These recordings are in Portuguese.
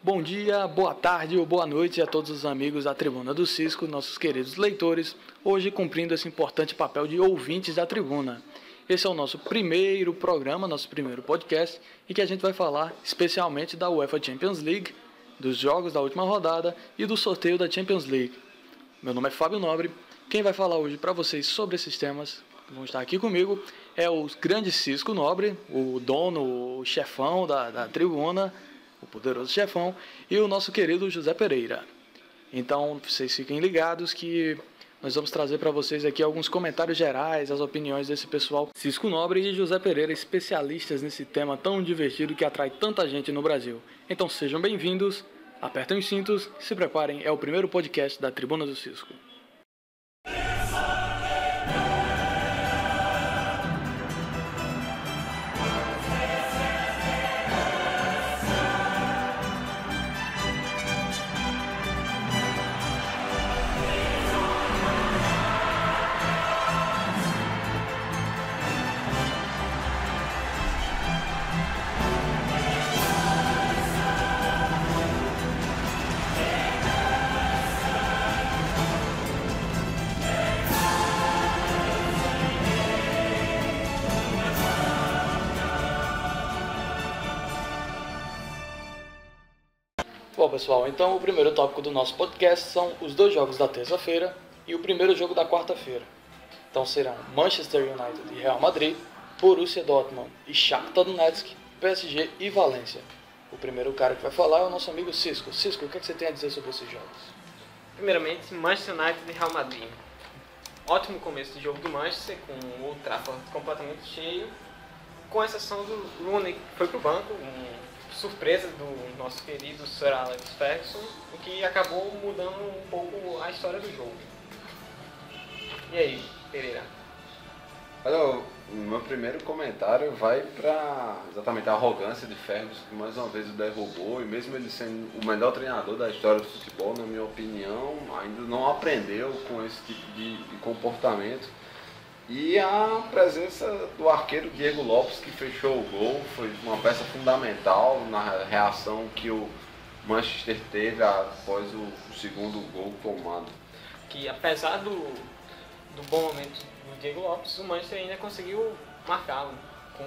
Bom dia, boa tarde ou boa noite a todos os amigos da Tribuna do Cisco, nossos queridos leitores, hoje cumprindo esse importante papel de ouvintes da Tribuna. Esse é o nosso primeiro programa, nosso primeiro podcast, em que a gente vai falar especialmente da UEFA Champions League, dos jogos da última rodada e do sorteio da Champions League. Meu nome é Fábio Nobre, quem vai falar hoje para vocês sobre esses temas, que vão estar aqui comigo, é o grande Cisco Nobre, o dono, o chefão da Tribuna, o poderoso chefão, e o nosso querido José Pereira. Então, vocês fiquem ligados que nós vamos trazer para vocês aqui alguns comentários gerais, as opiniões desse pessoal, Cisco Nobre e José Pereira, especialistas nesse tema tão divertido que atrai tanta gente no Brasil. Então, sejam bem-vindos, apertem os cintos, se preparem, é o primeiro podcast da Tribuna do Cisco. Bom, pessoal, então o primeiro tópico do nosso podcast são os dois jogos da terça-feira e o primeiro jogo da quarta-feira. Então serão Manchester United e Real Madrid, Borussia Dortmund e Shakhtar Donetsk, PSG e Valência. O primeiro cara que vai falar é o nosso amigo Cisco. Cisco, o que você tem a dizer sobre esses jogos? Primeiramente, Manchester United e Real Madrid. Ótimo começo de jogo do Manchester, com o Old Trafford completamente cheio, com exceção do Rooney, que foi pro banco, surpresa do nosso querido Sir Alex Ferguson, o que acabou mudando um pouco a história do jogo. E aí, Pereira? Olha, o meu primeiro comentário vai para exatamente a arrogância de Ferguson, que mais uma vez o derrubou, e mesmo ele sendo o melhor treinador da história do futebol, na minha opinião, ainda não aprendeu com esse tipo de comportamento. E a presença do arqueiro Diego Lopes, que fechou o gol, foi uma peça fundamental na reação que o Manchester teve após o segundo gol tomado. Que apesar do bom momento do Diego Lopes, o Manchester ainda conseguiu marcá-lo com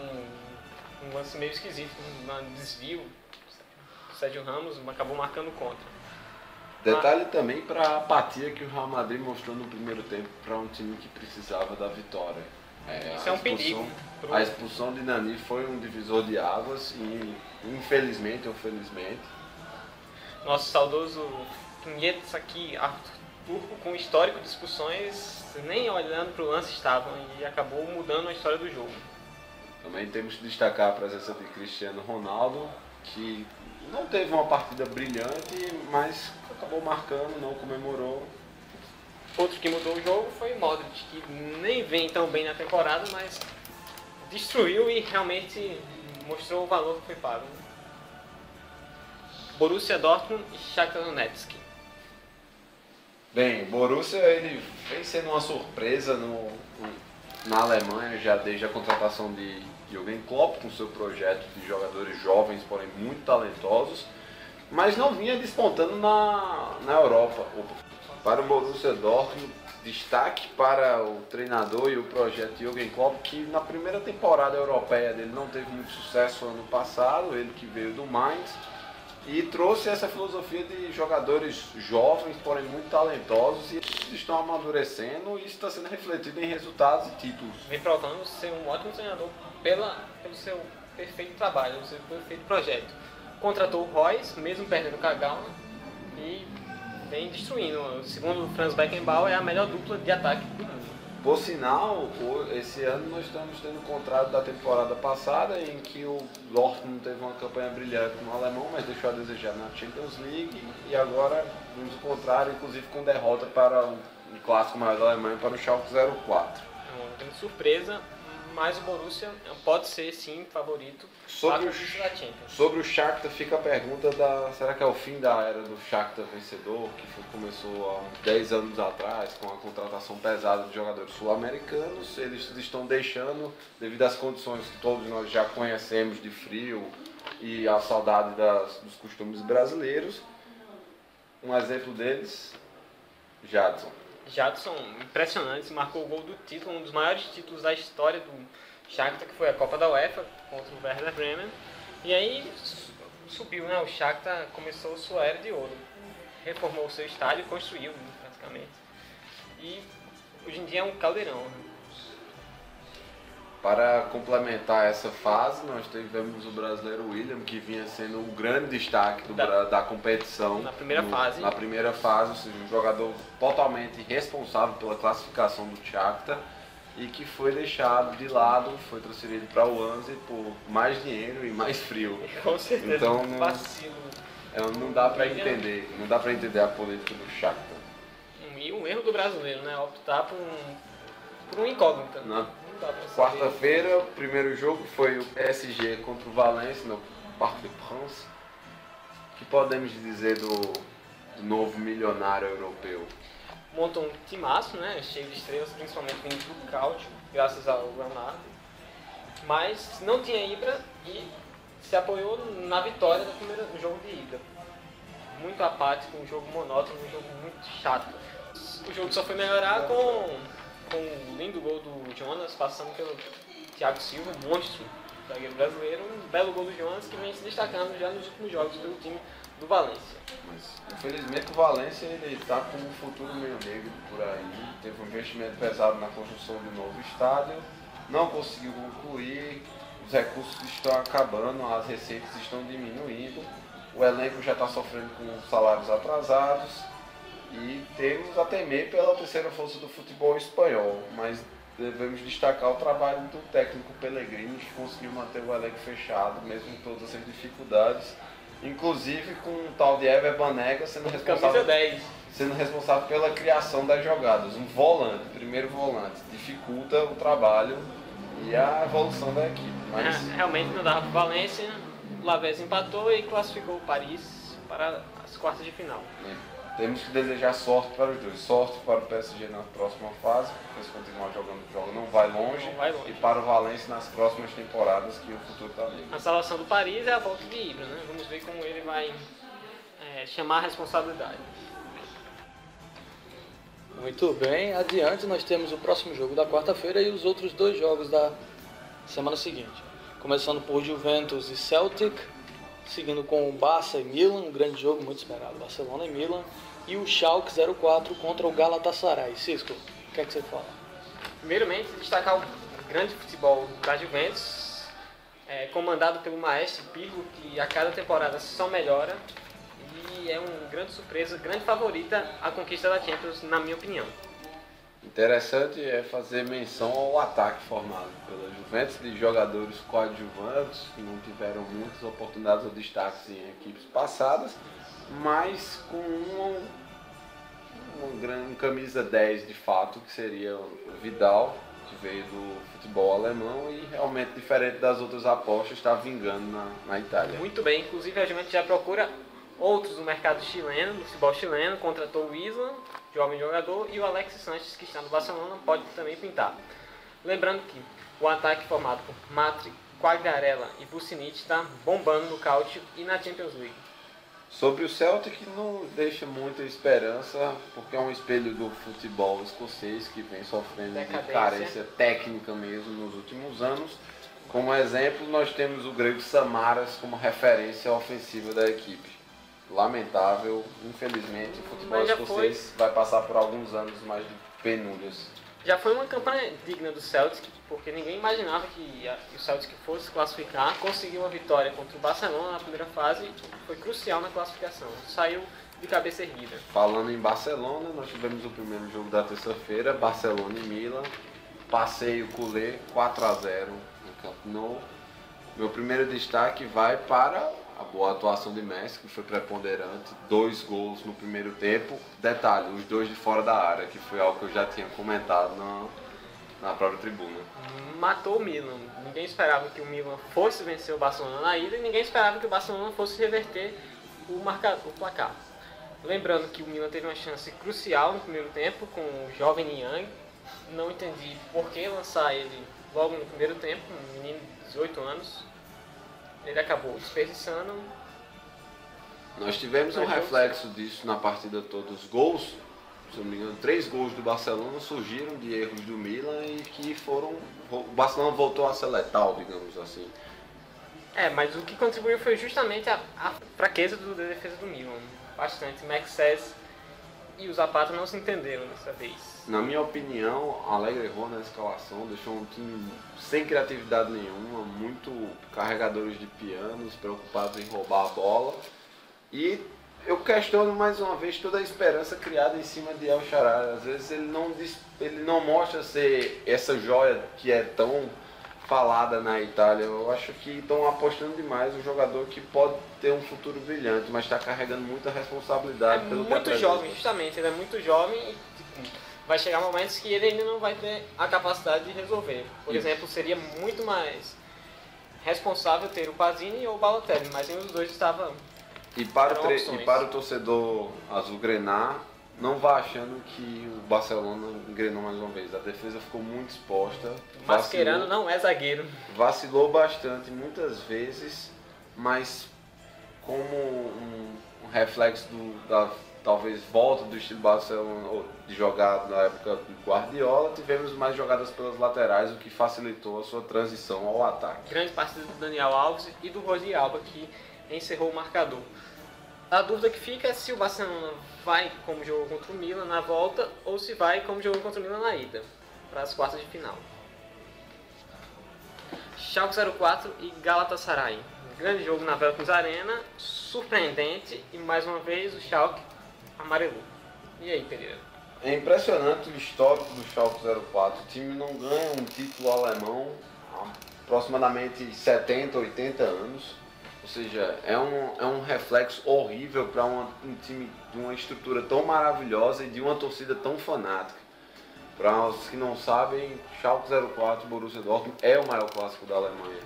um lance meio esquisito, um desvio. O Sérgio Ramos acabou marcando contra. Detalhe também para a apatia que o Real Madrid mostrou no primeiro tempo para um time que precisava da vitória. Isso é um perigo. A expulsão de Nani foi um divisor de águas e, infelizmente ou felizmente, nosso saudoso Pinhetas aqui, Arthur Turco, com histórico de expulsões, nem olhando para o lance estavam e acabou mudando a história do jogo. Também temos que destacar a presença de Cristiano Ronaldo, que não teve uma partida brilhante, mas acabou marcando, não comemorou. Outro que mudou o jogo foi Modric, que nem vem tão bem na temporada, mas destruiu e realmente mostrou o valor que foi pago. Borussia Dortmund e Shakhtar Donetsk. Bem, o Borussia ele vem sendo uma surpresa na Alemanha, já desde a contratação de Jürgen Klopp, com seu projeto de jogadores jovens, porém muito talentosos, mas não vinha despontando na Europa. Para o Borussia Dortmund, destaque para o treinador e o projeto de Jürgen Klopp, que na primeira temporada europeia dele não teve muito sucesso ano passado, ele que veio do Mainz, e trouxe essa filosofia de jogadores jovens, porém muito talentosos, e eles estão amadurecendo e isso está sendo refletido em resultados e títulos. Vem provando ser um ótimo treinador pelo seu perfeito trabalho, pelo seu perfeito projeto. Contratou o Royce, mesmo perdendo o Kagawa, e vem destruindo. Segundo o Franz Beckenbauer, é a melhor dupla de ataque do mundo. Por sinal, esse ano nós estamos tendo o contrato da temporada passada, em que o Dortmund teve uma campanha brilhante no alemão, mas deixou a desejar na Champions League, e agora nos encontraram, inclusive com derrota para um clássico maior da Alemanha, para o Schalke 04. É uma grande surpresa, mas o Borussia pode ser sim favorito para a conquista da Champions. Sobre o Shakhtar fica a pergunta será que é o fim da era do Shakhtar vencedor, que começou há 10 anos atrás com a contratação pesada de jogadores sul-americanos. Eles estão deixando, devido às condições que todos nós já conhecemos de frio, e a saudade dos costumes brasileiros. Um exemplo deles, Jadson. Jadson, impressionante, marcou o gol do título, um dos maiores títulos da história do Shakhtar, que foi a Copa da UEFA contra o Werder Bremen. E aí subiu, né? O Shakhtar começou sua era de ouro. Reformou o seu estádio, construiu praticamente. E hoje em dia é um caldeirão. Né? Para complementar essa fase, nós tivemos o brasileiro William, que vinha sendo o grande destaque da competição. Na primeira fase. Na primeira fase, ou seja, um jogador totalmente responsável pela classificação do Shakhtar e que foi deixado de lado, foi transferido para o Wannsee por mais dinheiro e mais frio. Com certeza, então, vacilo. Não dá para entender, a política do Shakhtar. E um erro do brasileiro, né? Optar por um incógnito. Não. Quarta-feira, o primeiro jogo foi o PSG contra o Valência no Parc des Princes. O que podemos dizer do novo milionário europeu? Montou um timaço, né? Cheio de estrelas, principalmente vindo do Cáutio, graças ao Leonardo. Mas não tinha Ibra e se apoiou na vitória do jogo de ida. Muito apático, um jogo monótono, um jogo muito chato. O jogo só foi melhorar com o lindo gol do Jonas, passando pelo Thiago Silva, um monstro zagueiro brasileiro, um belo gol do Jonas que vem se destacando já nos últimos jogos pelo time do Valência. Mas, infelizmente, o Valência está com um futuro meio negro por aí. Teve um investimento pesado na construção de um novo estádio, não conseguiu concluir, os recursos estão acabando, as receitas estão diminuindo, o elenco já está sofrendo com salários atrasados. E temos a temer pela terceira força do futebol espanhol, mas devemos destacar o trabalho do técnico Pellegrini, que conseguiu manter o elenco fechado, mesmo com todas essas dificuldades, inclusive com o tal de Ever Banega sendo responsável pela criação das jogadas, um volante, primeiro volante, dificulta o trabalho e a evolução da equipe. Mas realmente não dava para o Valência, o Lavés empatou e classificou o Paris para as quartas de final. Temos que desejar sorte para os dois. Sorte para o PSG na próxima fase, porque se continuar jogando o jogo não vai longe. E para o Valência nas próximas temporadas, que o futuro está livre. A salvação do Paris é a volta de Ibra, né? Vamos ver como ele vai chamar a responsabilidade. Muito bem, adiante nós temos o próximo jogo da quarta-feira e os outros dois jogos da semana seguinte. Começando por Juventus e Celtic, seguindo com o Barça e Milan, um grande jogo muito esperado, Barcelona e Milan, e o Schalke 04 contra o Galatasaray. Cisco, o que é que você fala? Primeiramente, destacar o grande futebol da Juventus, comandado pelo maestro Pirlo, que a cada temporada só melhora, e é uma grande surpresa, grande favorita à conquista da Champions, na minha opinião. Interessante é fazer menção ao ataque formado pela Juventus, de jogadores coadjuvantes que não tiveram muitas oportunidades ou destaques em equipes passadas, mas com uma grande camisa 10 de fato, que seria o Vidal, que veio do futebol alemão e realmente diferente das outras apostas, está vingando na Itália. Muito bem, inclusive a Juventus já procura outros no mercado chileno, no futebol chileno, contratou o Isla, jovem jogador, e o Alexis Sanches, que está no Barcelona, pode também pintar. Lembrando que o ataque formado por Matri, Quagliarella e Vucinic está bombando no Cáutio e na Champions League. Sobre o Celtic, não deixa muita esperança, porque é um espelho do futebol escocês, que vem sofrendo de carência técnica mesmo nos últimos anos. Como exemplo, nós temos o grego Samaras como referência ofensiva da equipe. Lamentável, infelizmente, o futebol escocês vai passar por alguns anos mais de penúrias. Já foi uma campanha digna do Celtic, porque ninguém imaginava que o Celtic fosse classificar, conseguiu uma vitória contra o Barcelona na primeira fase, foi crucial na classificação, saiu de cabeça erguida. Falando em Barcelona, nós tivemos o primeiro jogo da terça-feira, Barcelona e Milan, passeio culé 4-0 no Camp Nou. Meu primeiro destaque vai para a boa atuação de Messi, que foi preponderante, 2 gols no primeiro tempo. Detalhe, os 2 de fora da área, que foi algo que eu já tinha comentado na própria tribuna. Matou o Milan. Ninguém esperava que o Milan fosse vencer o Barcelona na ida e ninguém esperava que o Barcelona fosse reverter o placar. Lembrando que o Milan teve uma chance crucial no primeiro tempo com o jovem Niang. Não entendi por que lançar ele logo no primeiro tempo, um menino de 18 anos. ele acabou desperdiçando. Nós tivemos um reflexo disso na partida toda. Os gols, se não me engano, 3 gols do Barcelona surgiram de erros do Milan e que o Barcelona voltou a ser letal, digamos assim. Mas o que contribuiu foi justamente a fraqueza da defesa do Milan. Bastante. Maxés e o Zapata não se entenderam dessa vez. Na minha opinião, Allegri errou na escalação, deixou um time sem criatividade nenhuma, muito carregadores de pianos, preocupados em roubar a bola. E eu questiono mais uma vez toda a esperança criada em cima de El Shaarawy. Às vezes ele não mostra ser essa joia que é tão falada na Itália. Eu acho que estão apostando demais um jogador que pode ter um futuro brilhante, mas está carregando muita responsabilidade pelo que muito jovem, justamente. Ele é muito jovem e vai chegar momentos que ele ainda não vai ter a capacidade de resolver. Por exemplo, seria muito mais responsável ter o Pazzini ou o Balotelli, mas nenhum dos dois estava... E para o torcedor azulgrana, não vá achando que o Barcelona engrenou mais uma vez. A defesa ficou muito exposta. Mascherano não é zagueiro. Vacilou bastante muitas vezes, mas como um reflexo da talvez volta do estilo Barcelona ou de jogar na época do Guardiola, tivemos mais jogadas pelas laterais, o que facilitou a sua transição ao ataque. Grande partida do Daniel Alves e do Jordi Alba, que encerrou o marcador. A dúvida que fica é se o Barcelona vai como jogou contra o Milan na volta ou se vai como jogou contra o Milan na ida, para as quartas de final. Schalke 04 e Galatasaray. Grande jogo na Veltins Arena, surpreendente e mais uma vez o Schalke amarelou. E aí, Pereira? É impressionante o histórico do Schalke 04. O time não ganha um título alemão há aproximadamente 70, 80 anos. Ou seja, é um reflexo horrível para um time de uma estrutura tão maravilhosa e de uma torcida tão fanática. Para os que não sabem, Schalke 04 Borussia Dortmund é o maior clássico da Alemanha.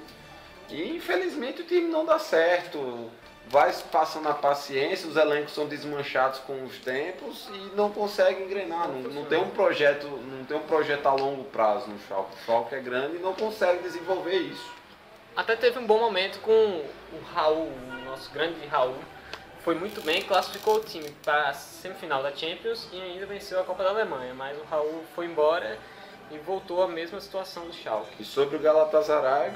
E infelizmente o time não dá certo. Vai passando a paciência, os elencos são desmanchados com os tempos e não consegue engrenar. Não tem um projeto a longo prazo no Schalke. O Schalke é grande e não consegue desenvolver isso. Até teve um bom momento com o Raul, o nosso grande Raul. Foi muito bem, classificou o time para a semifinal da Champions e ainda venceu a Copa da Alemanha. Mas o Raul foi embora e voltou à mesma situação do Schalke. E sobre o Galatasaray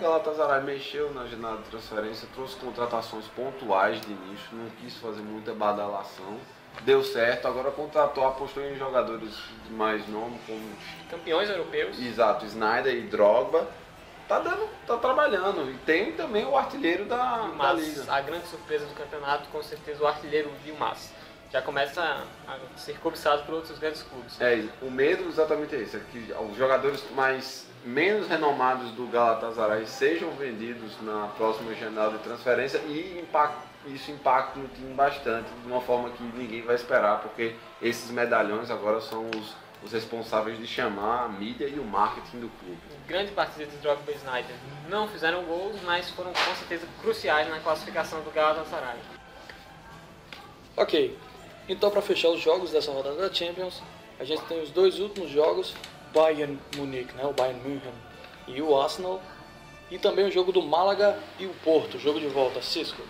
mexeu na janela de transferência, trouxe contratações pontuais de início, não quis fazer muita badalação. Deu certo, agora contratou, apostou em jogadores de mais nome, como... campeões europeus. Exato, Sneijder e Drogba. Tá trabalhando. E tem também o artilheiro da Liga. A grande surpresa do campeonato, com certeza, o artilheiro Yilmaz. Já começa a ser cobiçado por outros grandes clubes. O medo exatamente é esse, é que os jogadores menos renomados do Galatasaray sejam vendidos na próxima janela de transferência e isso impacta no time bastante, de uma forma que ninguém vai esperar, porque esses medalhões agora são os responsáveis de chamar a mídia e o marketing do clube. Grande partida de Drogba e Sneijder. Não fizeram gols, mas foram com certeza cruciais na classificação do Galatasaray. Ok, então para fechar os jogos dessa rodada da Champions, a gente tem os dois últimos jogos, Bayern Munique, o Bayern München e o Arsenal, e também o jogo do Málaga e o Porto, jogo de volta. Cisco.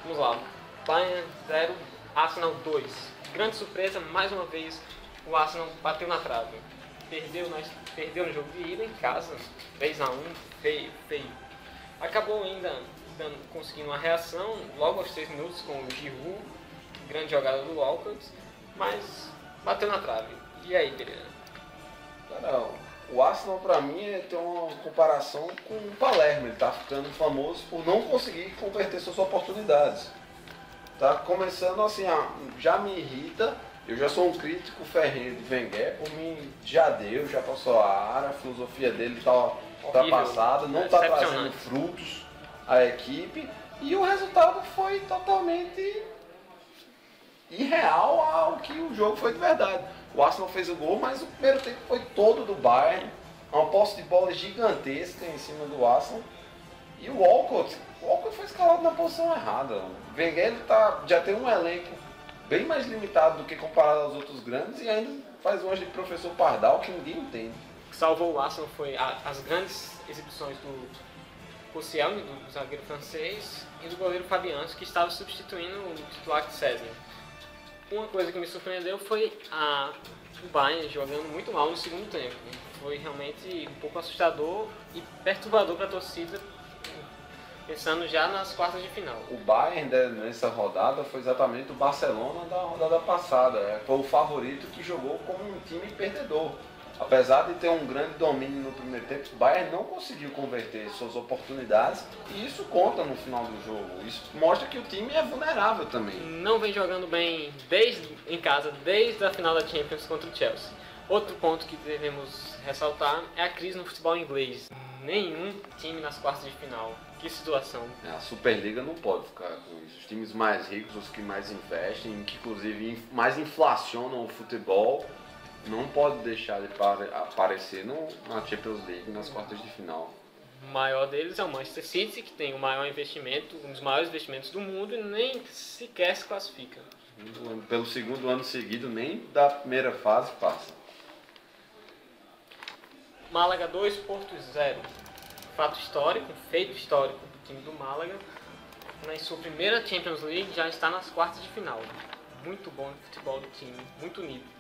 Vamos lá, Bayern 0, Arsenal 2. Grande surpresa, mais uma vez, o Arsenal bateu na trave. Perdeu no jogo de ida em casa, 3-1, feio. Acabou ainda conseguindo uma reação logo aos 3 minutos com o Giroud, grande jogada do Walcott, mas bateu na trave. E aí, Pereira? Cara, o Arsenal pra mim tem uma comparação com o Palermo. Ele tá ficando famoso por não conseguir converter suas oportunidades. Tá começando assim, já me irrita. Eu já sou um crítico ferrenho de Wenger, por mim já passou a área, a filosofia dele tá passada, não está trazendo frutos à equipe e o resultado foi totalmente irreal ao que o jogo foi de verdade. O Arsenal fez o gol, mas o primeiro tempo foi todo do Bayern, uma posse de bola gigantesca em cima do Arsenal e o Walcott foi escalado na posição errada. O Wenger já tem um elenco bem mais limitado do que comparado aos outros grandes e ainda faz umas de professor Pardal que ninguém entende. O que salvou o Arsenal foi as grandes exibições Koscielny, do zagueiro francês, e do goleiro Fabianski, que estava substituindo o titular Szczesny. Uma coisa que me surpreendeu foi o Bayern jogando muito mal no segundo tempo. Foi realmente um pouco assustador e perturbador para a torcida, pensando já nas quartas de final. O Bayern nessa rodada foi exatamente o Barcelona da rodada passada. Foi o favorito que jogou como um time perdedor. Apesar de ter um grande domínio no primeiro tempo, o Bayern não conseguiu converter suas oportunidades e isso conta no final do jogo. Isso mostra que o time é vulnerável também. Não vem jogando bem em casa desde a final da Champions contra o Chelsea. Outro ponto que devemos ressaltar é a crise no futebol inglês. Nenhum time nas quartas de final. Que situação. A Superliga não pode ficar com isso. Os times mais ricos, os que mais investem, que inclusive mais inflacionam o futebol, não pode deixar de aparecer na Champions League nas quartas de final. O maior deles é o Manchester City, que tem o maior investimento, um dos maiores investimentos do mundo e nem sequer se classifica. Pelo segundo ano seguido, nem da primeira fase passa. Málaga 2, Porto 0. Fato histórico, feito histórico do time do Málaga. Na sua primeira Champions League já está nas quartas de final. Muito bom o futebol do time, muito unido.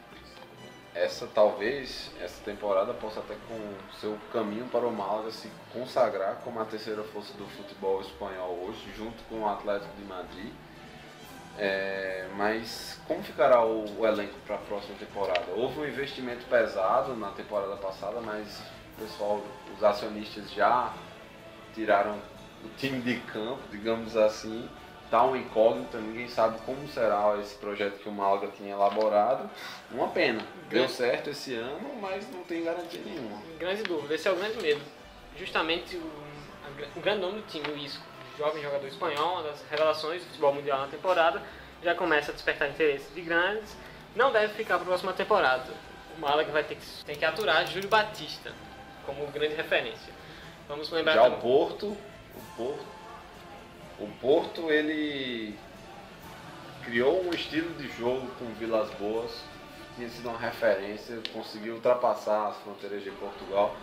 Essa temporada possa até com seu caminho para o Málaga se consagrar como a terceira força do futebol espanhol hoje, junto com o Atlético de Madrid. Mas como ficará o elenco para a próxima temporada? Houve um investimento pesado na temporada passada, mas os acionistas já tiraram o time de campo, digamos assim. Está uma incógnita, ninguém sabe como será esse projeto que o Málaga tinha elaborado. Uma pena, deu certo esse ano, mas não tem garantia nenhuma. Grande dúvida, esse é o grande medo. Justamente o grande nome do time, o Isco, jovem jogador espanhol, uma das revelações do futebol mundial na temporada, já começa a despertar interesse de grandes, não deve ficar para a próxima temporada. O Málaga vai ter que aturar Júlio Batista como grande referência. Vamos lembrar já também. O Porto ele criou um estilo de jogo com Vilas Boas, tinha sido uma referência, conseguiu ultrapassar as fronteiras de Portugal.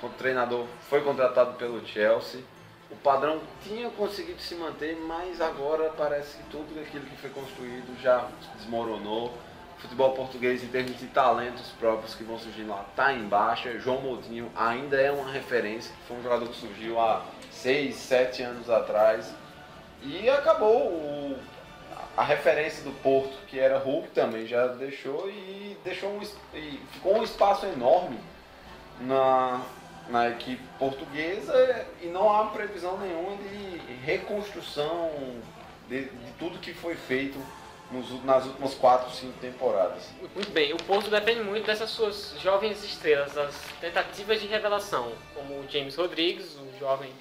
O treinador foi contratado pelo Chelsea. O padrão tinha conseguido se manter, mas agora parece que tudo aquilo que foi construído já desmoronou. O futebol português, em termos de talentos próprios que vão surgindo lá, está em baixa. João Moutinho ainda é uma referência, foi um jogador que surgiu há 6, 7 anos atrás. E acabou a referência do Porto, que era Hulk, também já deixou e ficou um espaço enorme na equipe portuguesa e não há previsão nenhuma de reconstrução de tudo que foi feito nas últimas 4, 5 temporadas. Muito bem, o Porto depende muito dessas suas jovens estrelas, das tentativas de revelação, como o James Rodrigues, o jovem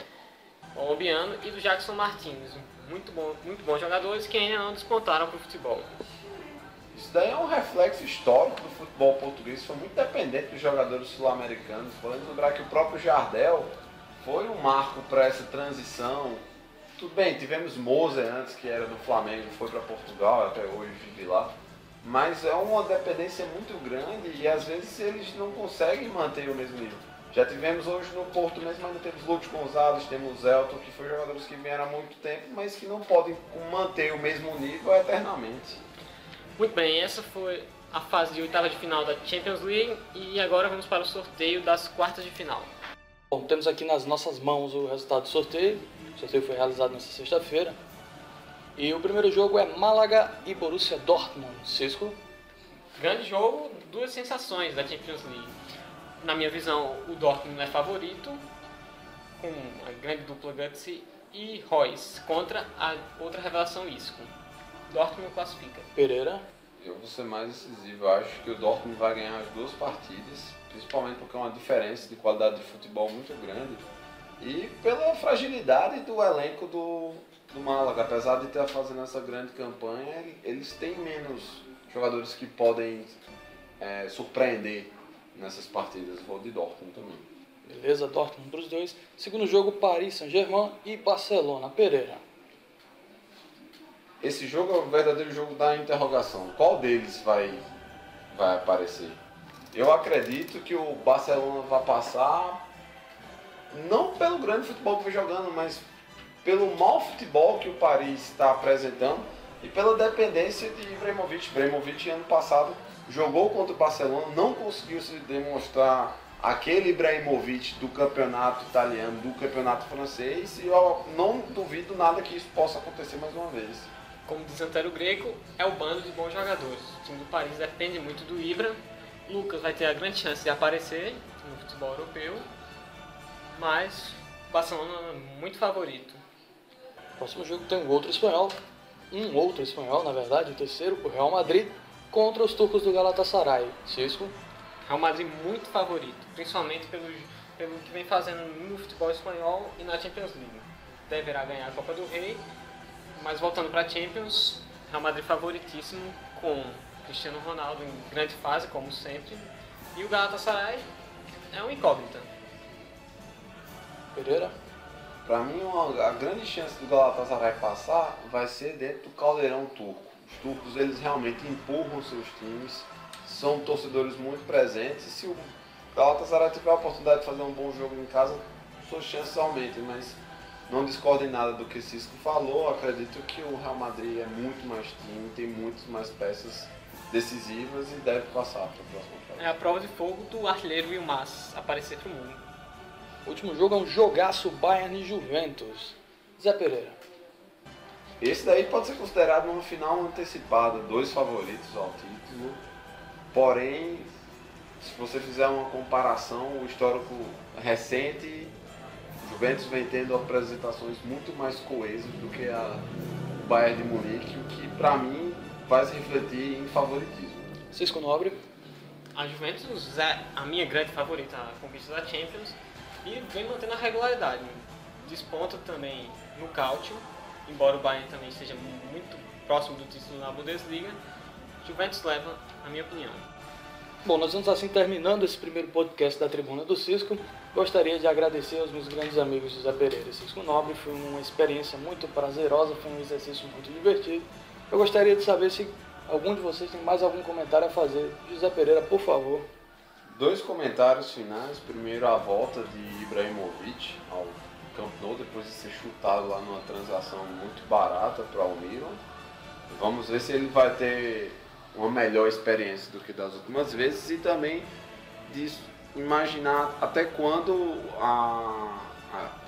colombiano, e do Jackson Martins, muito bons jogadores que ainda não despontaram para o futebol. Isso daí é um reflexo histórico do futebol português, foi muito dependente dos jogadores sul-americanos. Podemos lembrar que o próprio Jardel foi um marco para essa transição. Tudo bem, tivemos Moser antes, que era do Flamengo, foi para Portugal, até hoje vive lá. Mas é uma dependência muito grande e às vezes eles não conseguem manter o mesmo nível. Já tivemos hoje no Porto mesmo, ainda temos Lúcio Gonzalez, temos Elton, que foram jogadores que vieram há muito tempo, mas que não podem manter o mesmo nível eternamente. Muito bem, essa foi a fase de oitava de final da Champions League e agora vamos para o sorteio das quartas de final. Bom, temos aqui nas nossas mãos o resultado do sorteio. O sorteio foi realizado nesta sexta-feira. E o primeiro jogo é Málaga e Borussia Dortmund. Cisco? Grande jogo, duas sensações da Champions League. Na minha visão, o Dortmund é favorito, com a grande dupla Götze e Reus, contra a outra revelação Isco. Dortmund classifica. Pereira? Eu vou ser mais decisivo. Eu acho que o Dortmund vai ganhar as duas partidas, principalmente porque é uma diferença de qualidade de futebol muito grande e pela fragilidade do elenco do Málaga. Apesar de estar fazendo essa grande campanha, eles têm menos jogadores que podem surpreender nessas partidas. Vou de Dortmund também. Beleza, Dortmund para os dois. Segundo jogo, Paris Saint-Germain e Barcelona. Pereira? Esse jogo é o verdadeiro jogo da interrogação. Qual deles vai aparecer? Eu acredito que o Barcelona vai passar não pelo grande futebol que vem jogando, mas pelo mau futebol que o Paris está apresentando e pela dependência de Ibrahimovic. Ibrahimovic, ano passado, jogou contra o Barcelona, não conseguiu se demonstrar aquele Ibrahimovic do campeonato italiano, do campeonato francês, e eu não duvido nada que isso possa acontecer mais uma vez. Como diz Antero Greco, é o bando de bons jogadores. O time do Paris depende muito do Ibra. Lucas vai ter a grande chance de aparecer no futebol europeu, mas o Barcelona é muito favorito. Próximo jogo tem um outro espanhol, na verdade, o terceiro, o Real Madrid, contra os turcos do Galatasaray. Cisco? Real Madrid muito favorito, principalmente pelo que vem fazendo no futebol espanhol e na Champions League. Deverá ganhar a Copa do Rei, mas voltando para a Champions, Real Madrid favoritíssimo com Cristiano Ronaldo em grande fase, como sempre, e o Galatasaray é uma incógnita. Pereira? Para mim, a grande chance do Galatasaray passar vai ser dentro do caldeirão turco. Os turcos, eles realmente empurram seus times, são torcedores muito presentes, e se o Galatasaray tiver a oportunidade de fazer um bom jogo em casa, suas chances aumentem, mas não discordem nada do que Cisco falou. Acredito que o Real Madrid é muito mais time, tem muitas mais peças decisivas e deve passar para a próxima fase. É a prova de fogo do artilheiro Yilmaz aparecer para o mundo. O último jogo é um jogaço Bayern e Juventus. Zé Pereira? Esse daí pode ser considerado uma final antecipada, dois favoritos ao título. Porém, se você fizer uma comparação, o histórico recente, o Juventus vem tendo apresentações muito mais coesas do que o Bayern de Munique, o que para mim vai se refletir em favoritismo. Cisco Nobre? A Juventus é a minha grande favorita à conquista da Champions e vem mantendo a regularidade. Desponta também no Cáutio, embora o Bayern também esteja muito próximo do título na Bundesliga. Juventus leva, na minha opinião. Bom, nós vamos assim terminando esse primeiro podcast da Tribuna do Cisco. Gostaria de agradecer aos meus grandes amigos José Pereira e Cisco Nobre. Foi uma experiência muito prazerosa, foi um exercício muito divertido. Eu gostaria de saber se algum de vocês tem mais algum comentário a fazer. José Pereira, por favor. Dois comentários finais. Primeiro, a volta de Ibrahimovic ao Camp Nou, depois de ser chutado lá numa transação muito barata para o Milan. Vamos ver se ele vai ter uma melhor experiência do que das últimas vezes, e também de imaginar até quando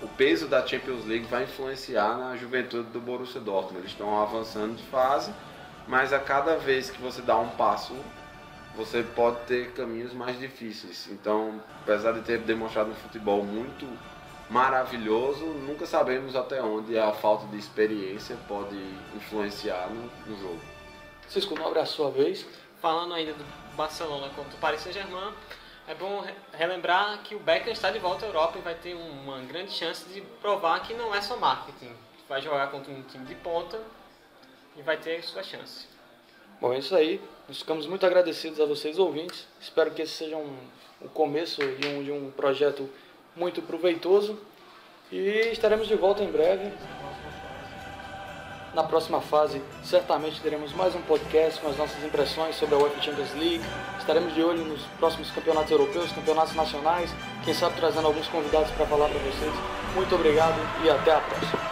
o peso da Champions League vai influenciar na juventude do Borussia Dortmund. Eles estão avançando de fase, mas a cada vez que você dá um passo, você pode ter caminhos mais difíceis. Então, apesar de ter demonstrado um futebol muito maravilhoso, nunca sabemos até onde a falta de experiência pode influenciar no jogo. Cisco Nobre, a sua vez. Falando ainda do Barcelona contra o Paris Saint-Germain, é bom relembrar que o Beckham está de volta à Europa e vai ter uma grande chance de provar que não é só marketing. Vai jogar contra um time de ponta e vai ter sua chance. Bom, é isso aí. Nós ficamos muito agradecidos a vocês, ouvintes. Espero que esse seja o começo de um projeto muito proveitoso. E estaremos de volta em breve. Na próxima fase, certamente teremos mais um podcast com as nossas impressões sobre a UEFA Champions League. Estaremos de olho nos próximos campeonatos europeus, campeonatos nacionais. Quem sabe trazendo alguns convidados para falar para vocês. Muito obrigado e até a próxima.